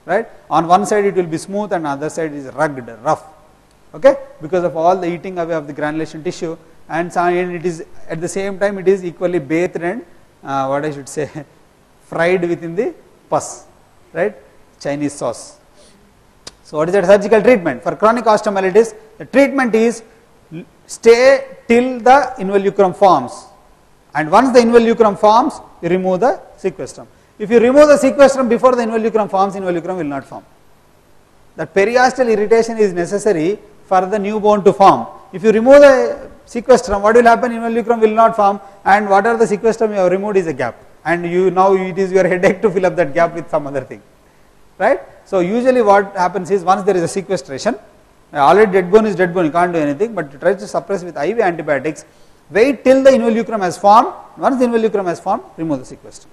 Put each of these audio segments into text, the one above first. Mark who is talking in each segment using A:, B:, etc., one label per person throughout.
A: right? On one side it will be smooth and other side is rugged, rough, okay, because of all the eating away of the granulation tissue, and it is at the same time it is equally bathed and what I should say fried within the pus, right, Chinese sauce. So what is that surgical treatment? For chronic osteomyelitis, the treatment is stay till the involucrum forms, and once the involucrum forms, you remove the sequestrum. If you remove the sequestrum before the involucrum forms, involucrum will not form. That periosteal irritation is necessary for the new bone to form. If you remove the sequestrum, what will happen? Involucrum will not form, and whatever the sequestrum you have removed is a gap, and now it is your headache to fill up that gap with some other thing, right? So usually what happens is, once there is a sequestration, already dead bone is dead bone, you can't do anything, but you try to suppress with IV antibiotics, wait till the involucrum has formed. Once the involucrum has formed, remove the sequestrum,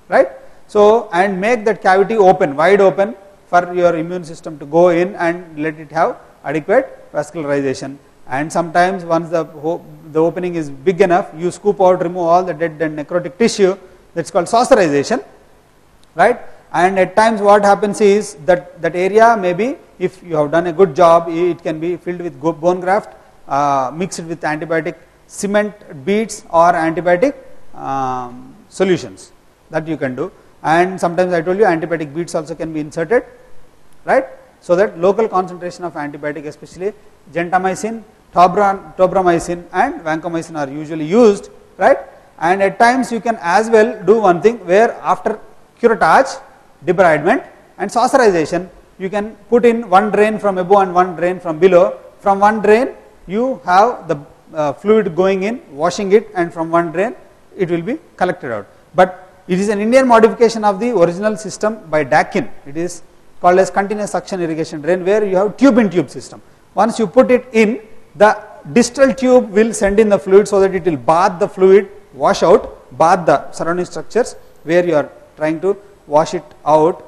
A: right? So, and make that cavity open, wide open, for your immune system to go in and let it have adequate vascularization. And sometimes once the opening is big enough, you scoop out, remove all the dead and necrotic tissue, that is called saucerization, right? And at times what happens is that area, maybe if you have done a good job, it can be filled with bone graft, mixed with antibiotic cement beads or antibiotic solutions, that you can do. And sometimes I told you antibiotic beads also can be inserted, right? So that local concentration of antibiotic, especially gentamicin, tobramycin and vancomycin are usually used, right? And at times you can as well do one thing, where after curettage, debridement and saucerization, you can put in one drain from above and one drain from below. From one drain you have the fluid going in, washing it, and from one drain it will be collected out. But it is an Indian modification of the original system by Dakin. It is called as continuous suction irrigation drain, where you have tube in tube system. Once you put it in, the distal tube will send in the fluid so that it will bath the fluid, wash out, bath the surrounding structures where you are trying to wash it out,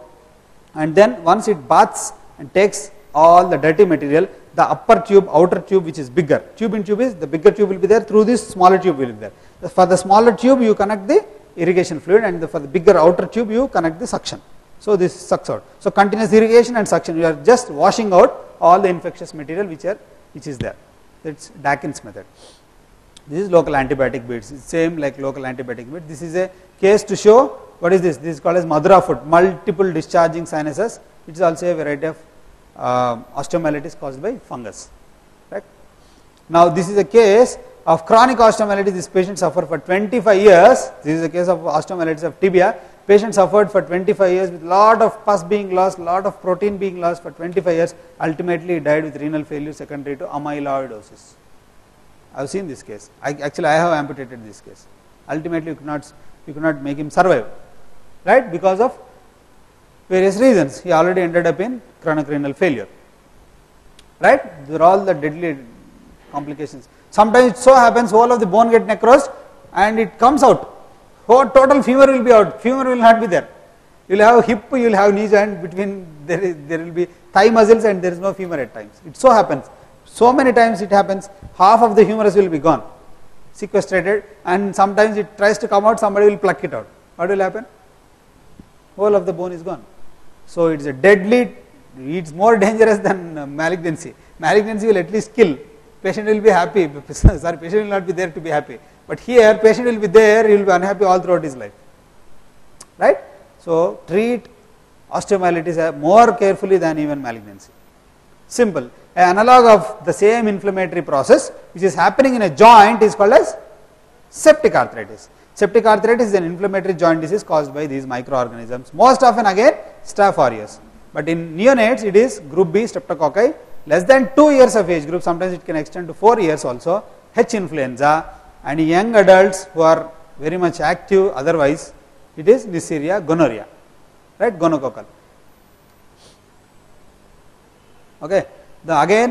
A: and then once it baths and takes all the dirty material, the upper tube, outer tube, which is bigger, tube in tube is, the bigger tube will be there, through this smaller tube will be there. For the smaller tube you connect the irrigation fluid, and for the bigger outer tube you connect the suction. So this sucks out. So continuous irrigation and suction, you are just washing out all the infectious material which is there. That's Dakin's method. This is local antibiotic beads. It's same like local antibiotic bead. This is a case to show what is this. This is called as Madura foot, multiple discharging sinuses. It is also a variety of osteomyelitis caused by fungus. Right? Now this is a case of chronic osteomyelitis. This patient suffered for 25 years. This is a case of osteomyelitis of tibia. Patient suffered for 25 years with lot of pus being lost, lot of protein being lost for 25 years. Ultimately, he died with renal failure secondary to amyloidosis. I have seen this case. I have amputated this case. Ultimately, you could not make him survive, right? Because of various reasons. He already ended up in chronic renal failure, right? These are all the deadly complications. Sometimes it so happens whole of the bone get necrosed and it comes out. Whole total femur will be out. Femur will not be there. You will have hip, you will have knee joint, between there will be thigh muscles and there is no femur at times. It so happens. So many times it happens, half of the humerus will be gone, sequestrated, and sometimes it tries to come out, somebody will pluck it out. What will happen? Whole of the bone is gone. So it is a deadly, it is more dangerous than malignancy. Malignancy will at least kill. Patient will be happy, sorry, patient will not be there to be happy. But here patient will be there, he will be unhappy all throughout his life. Right? So treat osteomyelitis more carefully than even malignancy. Simple. An analog of the same inflammatory process which is happening in a joint is called as septic arthritis. Septic arthritis is an inflammatory joint disease caused by these microorganisms. Most often again Staph aureus. But in neonates it is group B streptococci, less than 2 years of age group, sometimes it can extend to 4 years also, H influenza, and young adults who are very much active otherwise it is Neisseria gonorrhea, right, gonococcal. Okay. The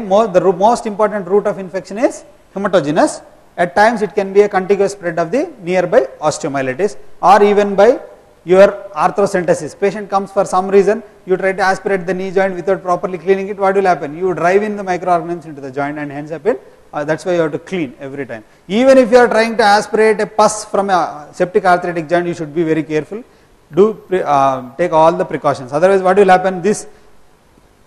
A: most important route of infection is hematogenous. At times it can be a contiguous spread of the nearby osteomyelitis or even by your arthrocentesis. Patient comes for some reason, you try to aspirate the knee joint without properly cleaning it, what will happen? You drive in the microorganisms into the joint and hence happen. That's why you have to clean every time. Even if you are trying to aspirate a pus from a septic arthritic joint, you should be very careful. take all the precautions. Otherwise, what will happen? This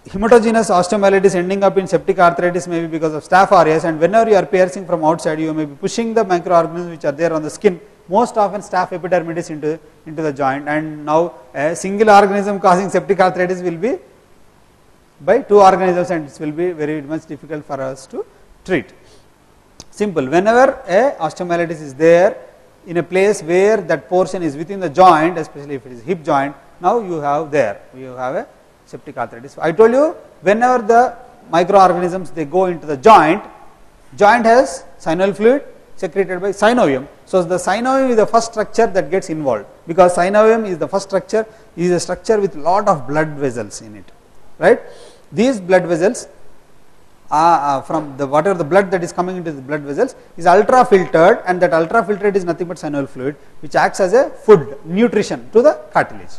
A: hematogenous osteomyelitis ending up in septic arthritis may be because of Staph aureus, and whenever you are piercing from outside, you may be pushing the microorganisms which are there on the skin, most often Staph epidermidis into the joint, and now a single organism causing septic arthritis will be by two organisms, and it will be very much difficult for us to treat. Simple. Whenever a osteomyelitis is there in a place where that portion is within the joint, especially if it is hip joint, now you have a septic arthritis. I told you, whenever the microorganisms they go into the joint has synovial fluid secreted by synovium. So the synovium is the first structure that gets involved, because synovium is the first structure, is a structure with lot of blood vessels in it, right? These blood vessels from the whatever the blood that is coming into the blood vessels is ultra filtered, and that ultra filtered is nothing but synovial fluid, which acts as a food, nutrition to the cartilage,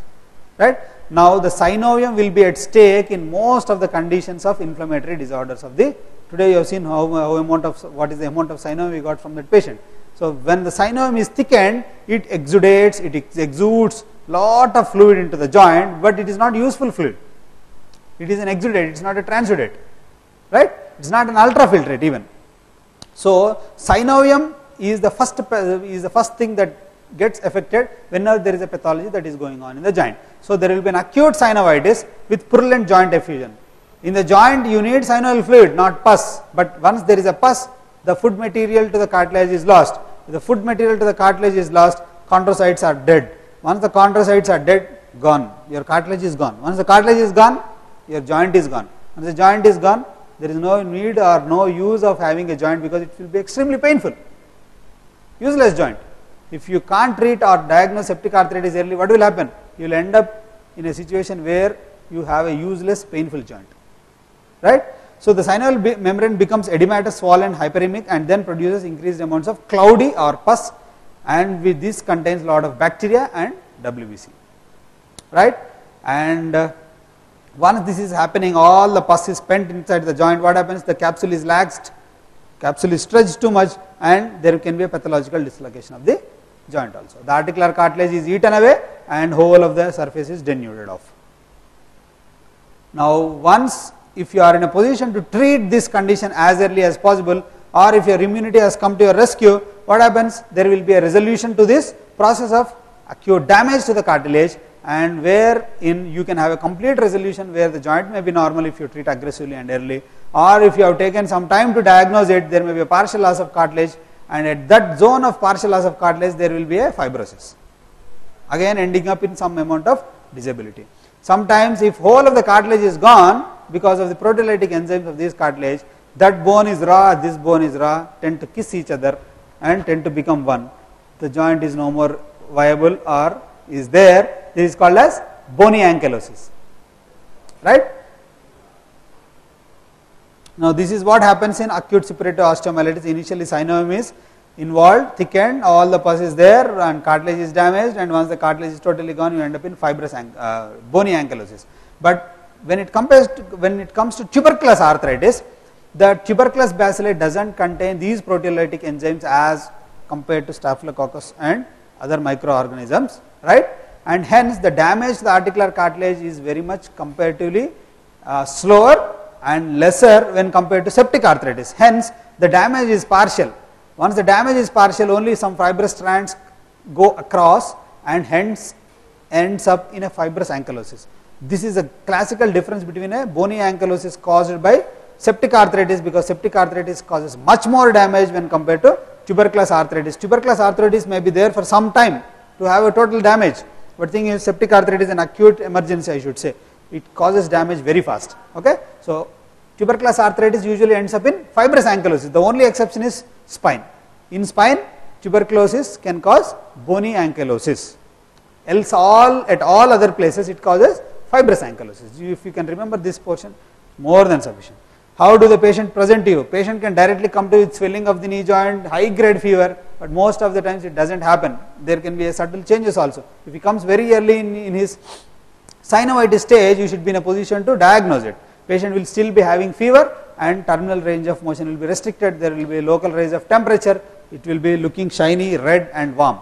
A: right? Now the synovium will be at stake in most of the conditions of inflammatory disorders of the, today you have seen what is the amount of synovium we got from that patient. So when the synovium is thickened, it exudes lot of fluid into the joint, but it is not useful fluid. It is an exudate, it is not a transudate, right? It is not an ultrafiltrate even. So synovium is the first thing that gets affected whenever there is a pathology that is going on in the joint. So there will be an acute synovitis with purulent joint effusion. In the joint you need synovial fluid, not pus, but once there is a pus, the food material to the cartilage is lost. If the food material to the cartilage is lost, chondrocytes are dead. Once the chondrocytes are dead, gone, your cartilage is gone. Once the cartilage is gone, your joint is gone. Once the joint is gone, there is no need or no use of having a joint, because it will be extremely painful. Useless joint. If you can't treat or diagnose septic arthritis early, what will happen? You will end up in a situation where you have a useless painful joint, right? So the synovial membrane becomes edematous, swollen, hyperemic, and then produces increased amounts of cloudy or pus, and with this contains lot of bacteria and WBC, right? And once this is happening, all the pus is spent inside the joint. What happens? The capsule is laxed, capsule is stretched too much, and there can be a pathological dislocation of the joint also. The articular cartilage is eaten away, and whole of the surface is denuded off. Now once, if you are in a position to treat this condition as early as possible, or if your immunity has come to your rescue, what happens? There will be a resolution to this process of acute damage to the cartilage, and wherein you can have a complete resolution where the joint may be normal if you treat aggressively and early, or if you have taken some time to diagnose it, there may be a partial loss of cartilage, and at that zone of partial loss of cartilage there will be a fibrosis, again ending up in some amount of disability. Sometimes if whole of the cartilage is gone because of the proteolytic enzymes of this cartilage, that bone is raw, this bone is raw, tend to kiss each other and tend to become one. The joint is no more viable or is there. This is called as bony ankylosis, right? Now this is what happens in acute suppurative osteomyelitis. Initially synovium is involved, thickened, all the pus is there and cartilage is damaged, and once the cartilage is totally gone, you end up in fibrous bony ankylosis. But when it comes to tuberculous arthritis, the tuberculous bacilli doesn't contain these proteolytic enzymes as compared to Staphylococcus and other microorganisms, right? And hence the damage to the articular cartilage is very much comparatively slower and lesser when compared to septic arthritis. Hence the damage is partial. Once the damage is partial, only some fibrous strands go across, and hence ends up in a fibrous ankylosis. This is a classical difference between a bony ankylosis caused by septic arthritis, because septic arthritis causes much more damage when compared to tuberculous arthritis. Tuberculous arthritis may be there for some time to have a total damage, but thing is septic arthritis is an acute emergency, I should say. It causes damage very fast. Okay, so tuberculous arthritis usually ends up in fibrous ankylosis. The only exception is spine. In spine, tuberculosis can cause bony ankylosis. Else at all other places it causes fibrous ankylosis. If you can remember this portion, more than sufficient. How do the patient present to you? Patient can directly come to you with swelling of the knee joint, high grade fever, but most of the times it doesn't happen. There can be a subtle changes also. If he comes very early in his synovitis stage, you should be in a position to diagnose it. Patient will still be having fever and terminal range of motion will be restricted. There will be a local rise of temperature. It will be looking shiny, red and warm.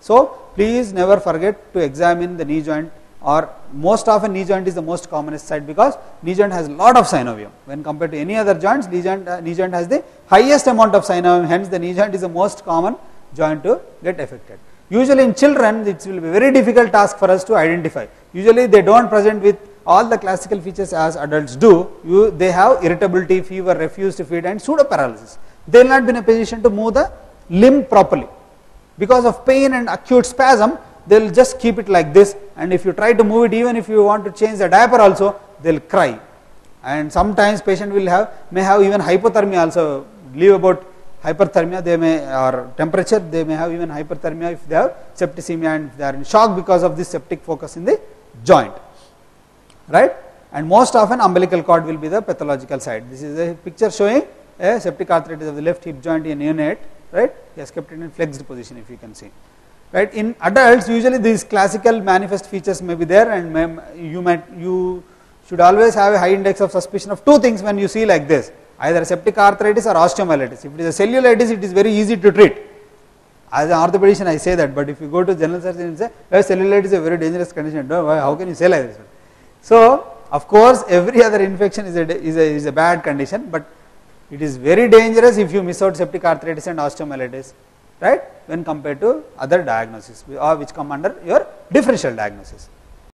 A: So please never forget to examine the knee joint, or most often knee joint is the most commonest site because knee joint has a lot of synovium. When compared to any other joints, knee joint has the highest amount of synovium, hence the knee joint is the most common joint to get affected. Usually in children, it will be a very difficult task for us to identify. Usually they don't present with all the classical features as adults do. They have irritability, fever, refuse to feed and pseudoparalysis. They will not be in a position to move the limb properly. Because of pain and acute spasm, they will just keep it like this, and if you try to move it, even if you want to change the diaper also, they will cry. And sometimes patient may have even hypothermia also. Leave about hyperthermia, they may, or temperature, they may have even hyperthermia if they have septicemia and if they are in shock because of this septic focus in the joint, right? And most often umbilical cord will be the pathological side. This is a picture showing a septic arthritis of the left hip joint in neonate, right? He has kept it in flexed position, if you can see. Right, in adults, usually these classical manifest features may be there, and you should always have a high index of suspicion of two things when you see like this, either septic arthritis or osteomyelitis. If it is a cellulitis, it is very easy to treat. As an orthopedician, I say that, but if you go to general surgeon and say, cellulitis is a very dangerous condition, how can you say like this? So, of course, every other infection is a bad condition, but it is very dangerous if you miss out septic arthritis and osteomyelitis, right, when compared to other diagnoses which come under your differential diagnosis.